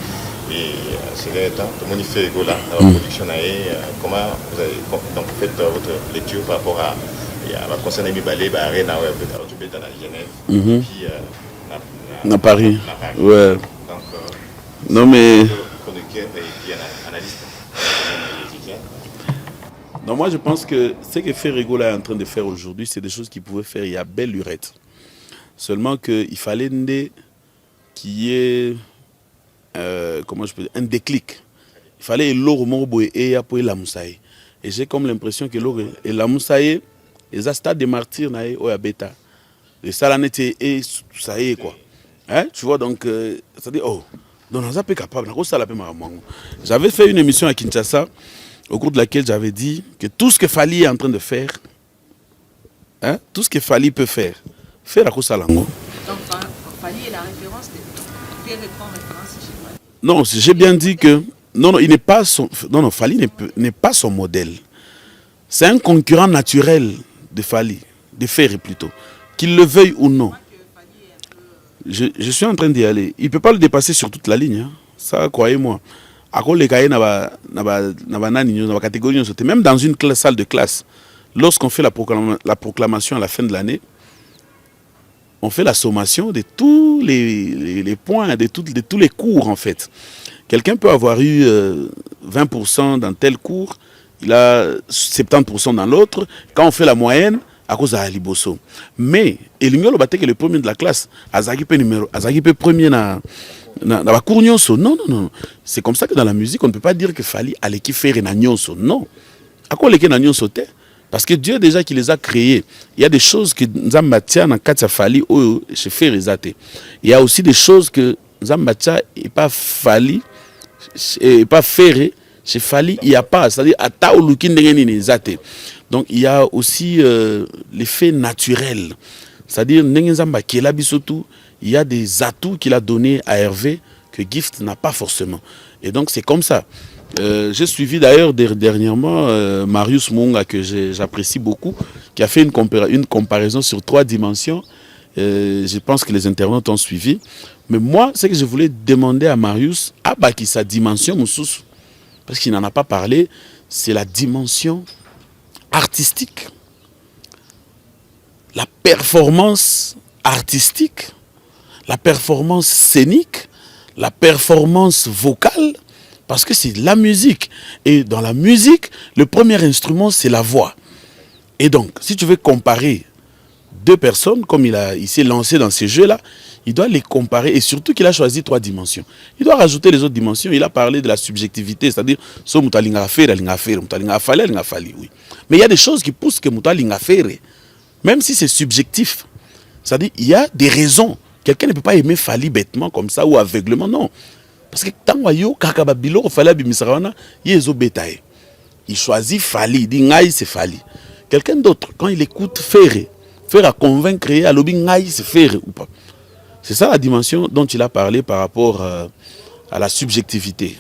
Et c'est le temps, tout le monde fait Gola dans la production. Comment vous avez donc fait votre lecture par rapport à la concernant Mibalé, Arena, dans la Genève, puis à Paris. Ouais. Donc, non mais... producteur et puis analyste. Non, moi je pense que ce que Ferregola est en train de faire aujourd'hui, c'est des choses qu'il pouvait faire il y a belle lurette. Seulement qu'il fallait qu'il y ait comment je peux dire, un déclic. Il fallait l'or morbo et pour la moussaï. Et j'ai comme l'impression que l'or et la moussaï, les stades de martyrs naï ou à bêta. Et ça l'en était et ça y est quoi. Hein? Tu vois donc ça dit oh donc on n'a pas capable. J'avais fait une émission à Kinshasa au cours de laquelle j'avais dit que tout ce que Fali est en train de faire, hein, tout ce que Fali peut faire à Kosalango. Donc Fali est la référence de quelle référence chez moi? Non, j'ai bien dit que non, il n'est pas son Fali n'est pas son modèle. C'est un concurrent naturel de Fali, de Ferré plutôt, qu'il le veuille ou non. Je suis en train d'y aller. Il ne peut pas le dépasser sur toute la ligne. Hein. Ça, croyez-moi. Même dans une salle de classe, lorsqu'on fait la proclamation à la fin de l'année, on fait la sommation de tous les points, de tous les cours en fait. Quelqu'un peut avoir eu 20% dans tel cours, il a 70% dans l'autre. Quand on fait la moyenne, à cause de Aliboso. Mais, et le premier de la classe, Azaki premier dans la cour nyonso. Non. C'est comme ça que dans la musique, on ne peut pas dire que Fali allait qui faire na nyonso. Non. À quoi les na nyonso te? Parce que Dieu déjà qui les a créés. Il y a des choses que Nzambatia dans Katsa Fali ou chez Ferrizate. Il y a aussi des choses que Nzambatia et pas Fali et pas Ferré. Chez Fali, il n'y a pas. C'est-à-dire à Taolukin Ndengeni Zate. Donc il y a aussi l'effet naturel. C'est-à-dire il y a des atouts qu'il a donnés à Hervé que Gift n'a pas forcément. Et donc c'est comme ça. J'ai suivi d'ailleurs dernièrement Marius Munga que j'apprécie beaucoup, qui a fait une comparaison sur 3 dimensions. Je pense que les internautes ont suivi. Mais moi, ce que je voulais demander à Marius, qui sa dimension, parce qu'il n'en a pas parlé, c'est la dimension artistique, la performance artistique, la performance scénique, la performance vocale, parce que c'est la musique. Et dans la musique, le premier instrument, c'est la voix. Et donc, si tu veux comparer 2 personnes, comme il s'est lancé dans ces jeux-là, il doit les comparer, et surtout qu'il a choisi 3 dimensions. Il doit rajouter les autres dimensions. Il a parlé de la subjectivité, c'est-à-dire, oui. Mais il y a des choses qui poussent que Moutalinga faire, même si c'est subjectif. C'est-à-dire, il y a des raisons. Quelqu'un ne peut pas aimer Fali bêtement comme ça ou aveuglement, non. Parce que tant il choisit Fali, il dit Ngaï c'est Fali. Quelqu'un d'autre, quand il écoute Ferré, à convaincre, à l'obé Ngaï c'est Ferré ou pas. C'est ça la dimension dont il a parlé par rapport à la subjectivité.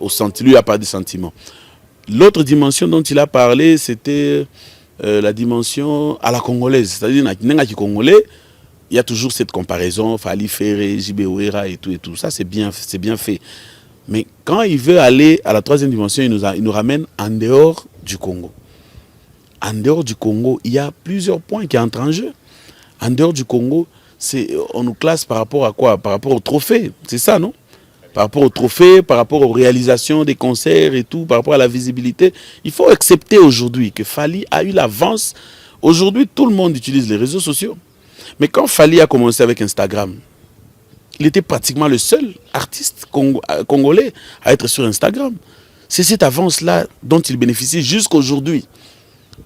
Lui, il n'y a pas de sentiment. L'autre dimension dont il a parlé, c'était la dimension à la congolaise. C'est-à-dire, dans les Congolais, il y a toujours cette comparaison, Fali Ferré, JB Ouera et tout. Ça, c'est bien fait. Mais quand il veut aller à la 3e dimension, il nous ramène en dehors du Congo. En dehors du Congo, il y a plusieurs points qui entrent en jeu. En dehors du Congo, on nous classe par rapport à quoi? Par rapport au trophée. C'est ça, non? par rapport aux trophées, par rapport aux réalisations des concerts et tout, par rapport à la visibilité. Il faut accepter aujourd'hui que Fally a eu l'avance. Aujourd'hui, tout le monde utilise les réseaux sociaux. Mais quand Fally a commencé avec Instagram, il était pratiquement le seul artiste congolais à être sur Instagram. C'est cette avance-là dont il bénéficie jusqu'à aujourd'hui.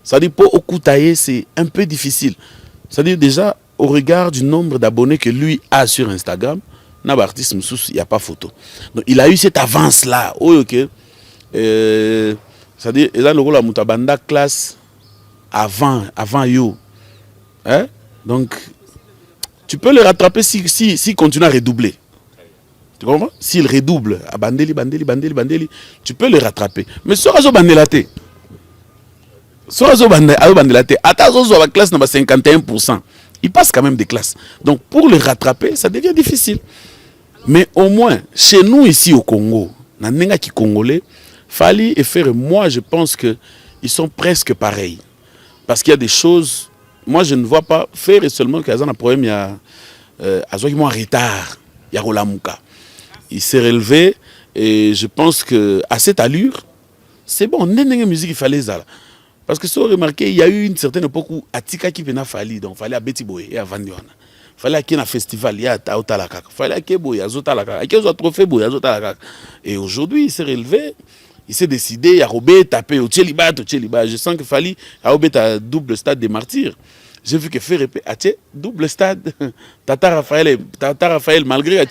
C'est-à-dire, pour Okutaye, c'est un peu difficile. C'est-à-dire, déjà, au regard du nombre d'abonnés que lui a sur Instagram, il n'y a pas photo. Donc, il a eu cette avance-là. C'est-à-dire, il a le Mutabanda classe avant Yo. Hein? Donc, tu peux le rattraper s'il continue à redoubler. Tu comprends? S'il redouble, à Bandeli, tu peux le rattraper. Mais si tu Bandelate, attention, la classe n'a pas 51%. Il passe quand même des classes. Donc pour le rattraper, ça devient difficile. Mais au moins, chez nous ici au Congo, dans les Congolais, Fally et Ferre, moi je pense qu'ils sont presque pareils. Parce qu'il y a des choses, moi je ne vois pas, Ferre seulement qu'il y a un problème, il y a un retard, il y a Rolamuka. Il s'est relevé et je pense qu'à cette allure, c'est bon, n'est musique il fallait ça. Parce que si vous remarquez, il y a eu une certaine époque où Atika qui venait Fally, donc il fallait à Betty Boy et à Vandiwana. Il fallait qu'il y ait un festival, il y a Taotalaka. Il fallait qu'il y ait un trophée, il y a Zotalaka. Et aujourd'hui, il s'est relevé, il s'est décidé, il y a Robé, tapé au Tcheliba. Je sens que Fally a Robé à double stade des martyrs. J'ai vu que fait répéter, double stade, Tata Raphaël, malgré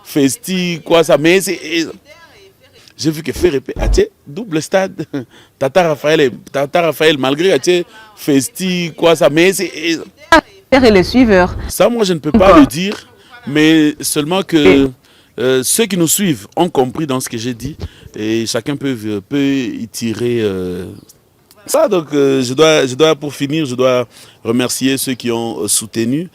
Festi, quoi ça, mais c'est. J'ai vu que fait répéter, double stade, Tata Raphaël, malgré Festi, quoi ça, mais c'est. Et les suiveurs. Ça, moi, je ne peux pas le dire, mais seulement que ceux qui nous suivent ont compris dans ce que j'ai dit et chacun peut y tirer. Ça, donc, je dois, pour finir, je dois remercier ceux qui ont soutenu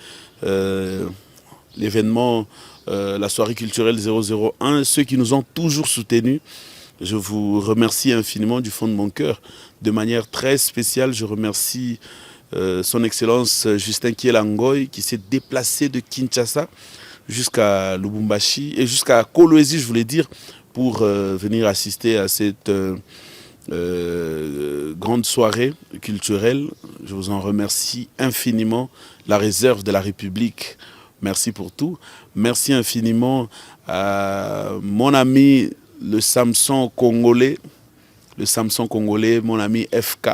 l'événement, la soirée culturelle 001, ceux qui nous ont toujours soutenus. Je vous remercie infiniment du fond de mon cœur. De manière très spéciale, je remercie son Excellence Justin Kielangoy qui s'est déplacé de Kinshasa jusqu'à Lubumbashi et jusqu'à Kolwezi, je voulais dire, pour venir assister à cette grande soirée culturelle. Je vous en remercie infiniment. La réserve de la République, merci pour tout. Merci infiniment à mon ami le Samson congolais, mon ami FK,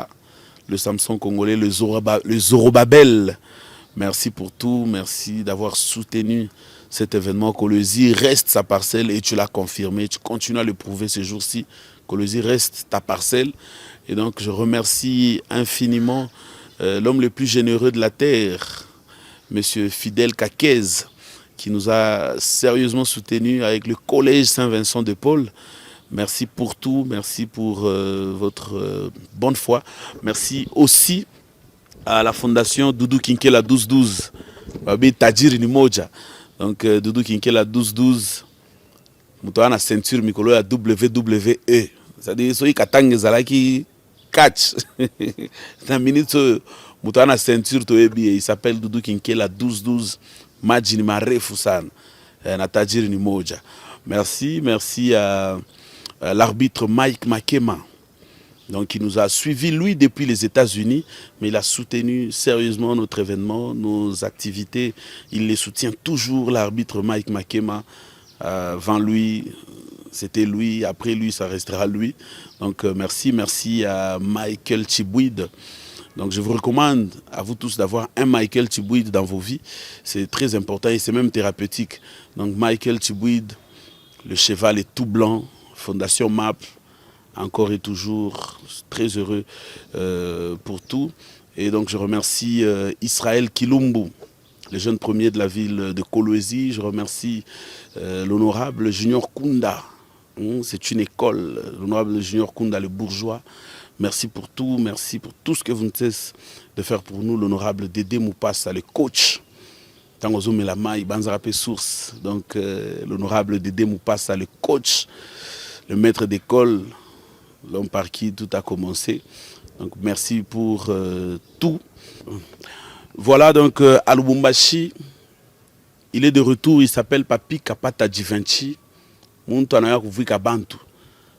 le Samson congolais, le Zorobabel. Merci pour tout, merci d'avoir soutenu cet événement. Kolwezi reste sa parcelle et tu l'as confirmé, tu continues à le prouver ces jours-ci. Kolwezi reste ta parcelle. Et donc je remercie infiniment l'homme le plus généreux de la terre, Monsieur Fidel Kakez, qui nous a sérieusement soutenus avec le Collège Saint-Vincent de Paul. Merci pour tout, merci pour votre bonne foi. Merci aussi à la fondation Doudou Kinkela 1212, Babi Tajiri Nimoja. Donc Doudou Kinkela 1212, muto na ceinture mikolo ya WWE. C'est-à-dire soki katanga zalaki catch. Na minute muto na ceinture to ebi, il s'appelle Doudou Kinkela 1212, Majini marefu sana. Na Tajiri Nimoja. Merci à l'arbitre Mike Makema, donc qui nous a suivis, lui, depuis les États-Unis, mais il a soutenu sérieusement notre événement, nos activités. Il les soutient toujours, l'arbitre Mike Makema. Avant lui, c'était lui, après lui, ça restera lui. Donc merci à Michael Chibouide. Donc je vous recommande à vous tous d'avoir un Michael Chibouide dans vos vies. C'est très important et c'est même thérapeutique. Donc Michael Chibouide, le cheval est tout blanc, Fondation MAP, encore et toujours très heureux pour tout. Et donc je remercie Israël Kilumbu, le jeune premier de la ville de Kolwezi. Je remercie l'honorable Junior Kunda. C'est une école, l'honorable Junior Kunda, le bourgeois. Merci pour tout ce que vous ne cessez de faire pour nous. L'honorable Dédé Moupassa, le coach. Tangozo Melamai, Banzarape Source. Donc l'honorable Dédé Moupassa, le coach, le maître d'école, l'homme par qui tout a commencé. Donc merci pour tout. Voilà donc à Lubumbashi, il est de retour, il s'appelle Papi Kapata Givenchy. Muntu anaya kuvika Bantu.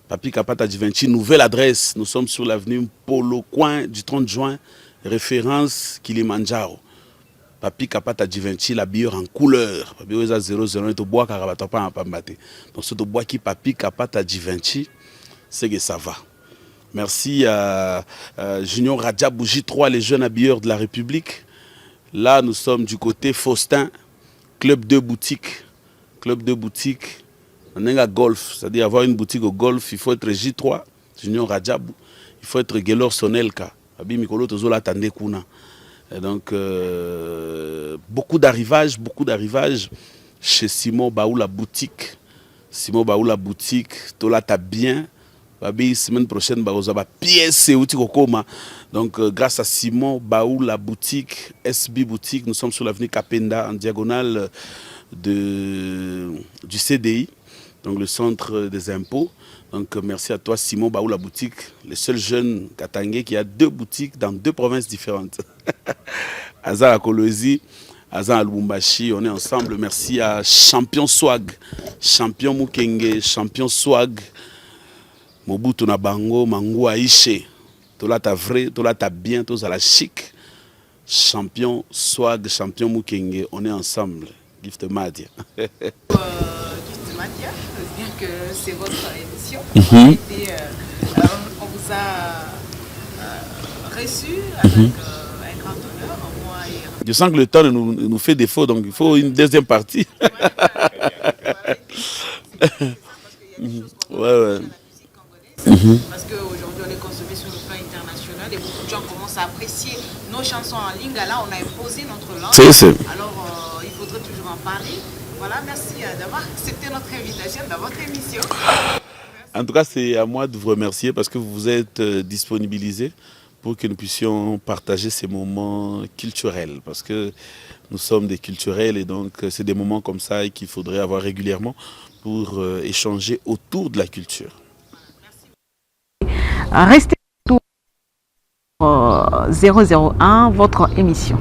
Papi Kapata Givenchy, nouvelle adresse. Nous sommes sur l'avenue Polo, coin du 30 juin, référence Kilimanjaro. Papi Kapata Givenchy, la bière en couleur. Papi Oza 00, et to bois Karabata pas en pambate. Donc ce to bois qui Papi Kapata Givenchy, c'est que ça va. Merci à Junior Radjabou J3, les jeunes habilleurs de la République. Là, nous sommes du côté Faustin, Club de boutique. Club de boutique, on a golf. C'est-à-dire avoir une boutique au golf, il faut être J3, Junior Radjabou. Il faut être Gelor Sonelka. Abi Mikolo Tozola Tandekuna. Et donc, beaucoup d'arrivages chez Simon Baoula Boutique. Simon Baoula Boutique, Tola ta bien. Babi, semaine prochaine, Baozaba pièce et outils Kokoma. Donc, grâce à Simon Baoula Boutique, SB Boutique, nous sommes sur l'avenue Kapenda, en diagonale du CDI, donc le centre des impôts. Donc, merci à toi, Simon Baoula Boutique, le seul jeune Katangé qui a 2 boutiques dans 2 provinces différentes. Azar à Kolosi, Azar à Lubumbashi, on est ensemble. Merci à Champion Swag, Champion Mukenge, Champion Swag, Mobutu na bango, Mango Aïché. Tola ta vrai, tola ta bien, tola la chic. Champion Swag, Champion Mukenge, on est ensemble. Gift Madia. Gift Madia, bien que c'est votre émission. On vous a reçu avec un grand honneur. Moi et... Je sens que le temps nous fait défaut, donc il faut une deuxième partie. Ouais. Parce qu'aujourd'hui, on est consommé sur le plan international et beaucoup de gens commencent à apprécier nos chansons en lingala. Là, on a imposé notre langue. Alors, il faudrait toujours en parler. Voilà, merci d'avoir accepté notre invitation dans votre émission. En tout cas, c'est à moi de vous remercier parce que vous vous êtes disponibilisé pour que nous puissions partager ces moments culturels. Parce que nous sommes des culturels et donc c'est des moments comme ça qu'il faudrait avoir régulièrement pour échanger autour de la culture. Restez sur 001, votre émission.